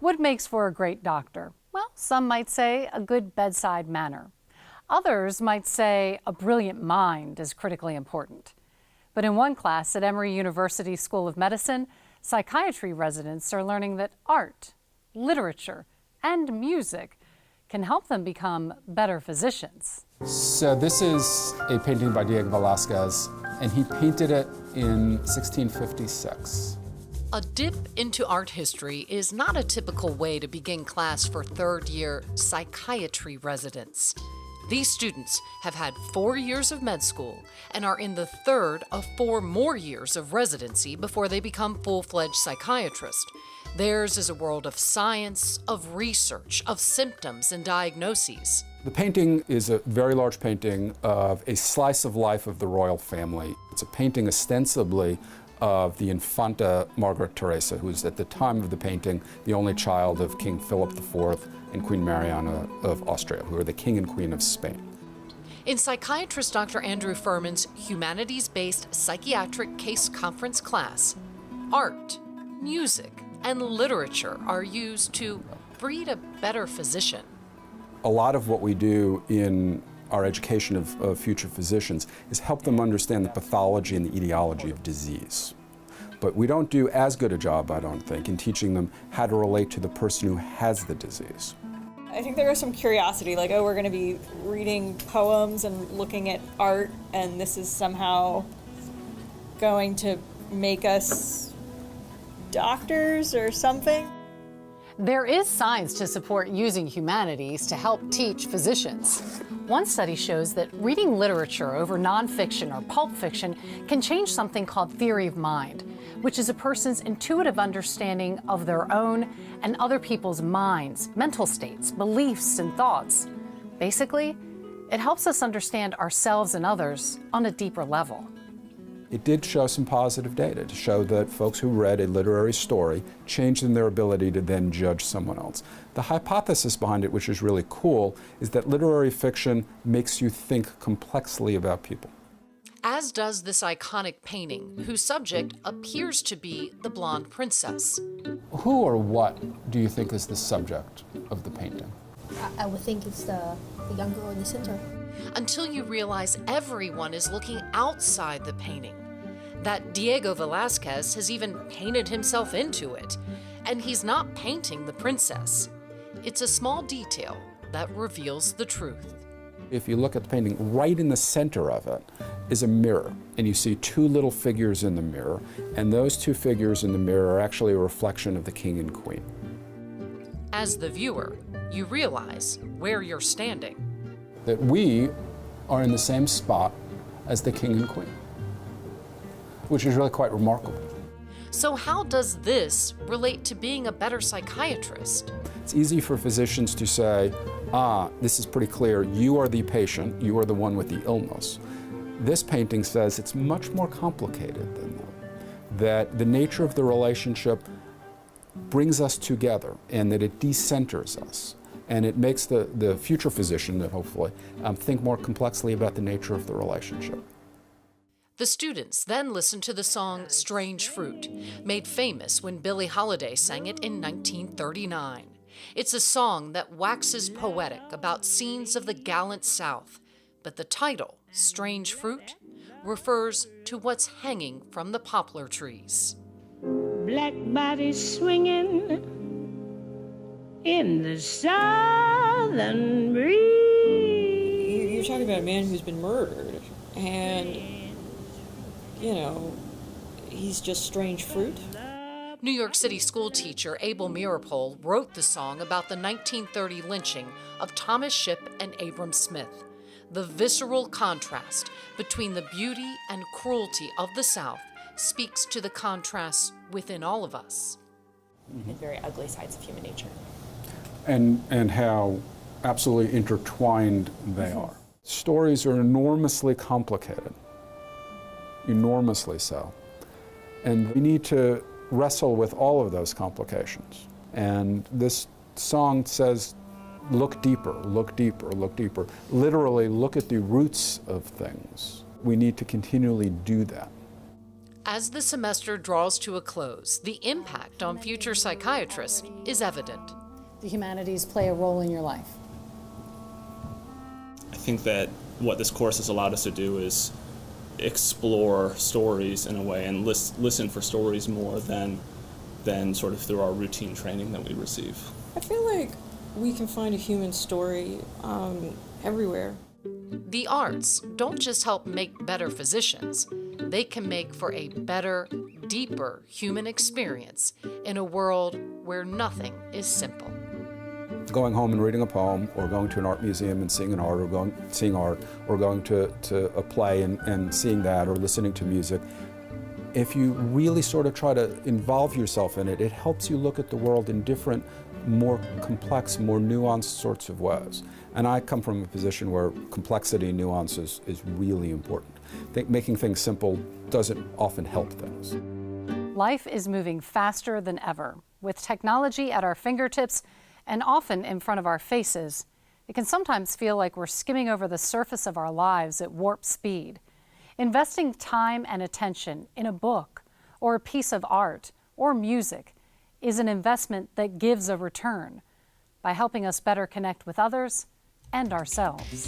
What makes for a great doctor? Well, some might say a good bedside manner. Others might say a brilliant mind is critically important. But in one class at Emory University School of Medicine, psychiatry residents are learning that art, literature, and music can help them become better physicians. So this is a painting by Diego Velázquez, and he painted it in 1656. A dip into art history is not a typical way to begin class for third-year psychiatry residents. These students have had 4 years of med school and are in the third of 4 more years of residency before they become full-fledged psychiatrists. Theirs is a world of science, of research, of symptoms and diagnoses. The painting is a very large painting of a slice of life of the royal family. It's a painting ostensibly of the Infanta Margaret Teresa, who is at the time of the painting the only child of King Philip IV and Queen Mariana of Austria, who are the King and Queen of Spain. In psychiatrist Dr. Andrew Furman's humanities-based psychiatric case conference class, art, music, and literature are used to breed a better physician. A lot of what we do in our education of future physicians is help them understand the pathology and the etiology of disease. But we don't do as good a job, I don't think, in teaching them how to relate to the person who has the disease. I think there is some curiosity, like, oh, we're going to be reading poems and looking at art, and this is somehow going to make us doctors or something. There is science to support using humanities to help teach physicians. One study shows that reading literature over nonfiction or pulp fiction can change something called theory of mind, which is a person's intuitive understanding of their own and other people's minds, mental states, beliefs, and thoughts. Basically, it helps us understand ourselves and others on a deeper level. It did show some positive data to show that folks who read a literary story changed in their ability to then judge someone else. The hypothesis behind it, which is really cool, is that literary fiction makes you think complexly about people. As does this iconic painting, whose subject appears to be the blonde princess. Who or what do you think is the subject of the painting? I would think it's the young girl in the center. Until you realize everyone is looking outside the painting. That Diego Velázquez has even painted himself into it, and he's not painting the princess. It's a small detail that reveals the truth. If you look at the painting, right in the center of it is a mirror, and you see 2 little figures in the mirror, and those 2 figures in the mirror are actually a reflection of the king and queen. As the viewer, you realize where you're standing. That we are in the same spot as the king and queen, which is really quite remarkable. So how does this relate to being a better psychiatrist? It's easy for physicians to say, this is pretty clear, you are the patient, you are the one with the illness. This painting says it's much more complicated than that the nature of the relationship brings us together, and that it decenters us. And it makes the future physician, hopefully, think more complexly about the nature of the relationship. The students then listen to the song Strange Fruit, made famous when Billie Holiday sang it in 1939. It's a song that waxes poetic about scenes of the gallant South, but the title, Strange Fruit, refers to what's hanging from the poplar trees. Black bodies swinging in the southern breeze. You're talking about a man who's been murdered, and, you know, he's just strange fruit. New York City school teacher Abel Meeropol wrote the song about the 1930 lynching of Thomas Shipp and Abram Smith. The visceral contrast between the beauty and cruelty of the South speaks to the contrasts within all of us. And very ugly sides of human nature. And how absolutely intertwined they are. Stories are enormously complicated, enormously so. And we need to wrestle with all of those complications. And this song says, look deeper, look deeper, look deeper. Literally, look at the roots of things. We need to continually do that. As the semester draws to a close, the impact on future psychiatrists is evident. The humanities play a role in your life. I think that what this course has allowed us to do is explore stories in a way and listen for stories more than sort of through our routine training that we receive. I feel like we can find a human story everywhere. The arts don't just help make better physicians, they can make for a better, deeper human experience in a world where nothing is simple. Going home and reading a poem, or going to an art museum and seeing art, or going to a play and seeing that, or listening to music. If you really sort of try to involve yourself in it, it helps you look at the world in different, more complex, more nuanced sorts of ways. And I come from a position where complexity and nuance is really important. I think making things simple doesn't often help things. Life is moving faster than ever. With technology at our fingertips and often in front of our faces, it can sometimes feel like we're skimming over the surface of our lives at warp speed. Investing time and attention in a book or a piece of art or music is an investment that gives a return by helping us better connect with others and ourselves.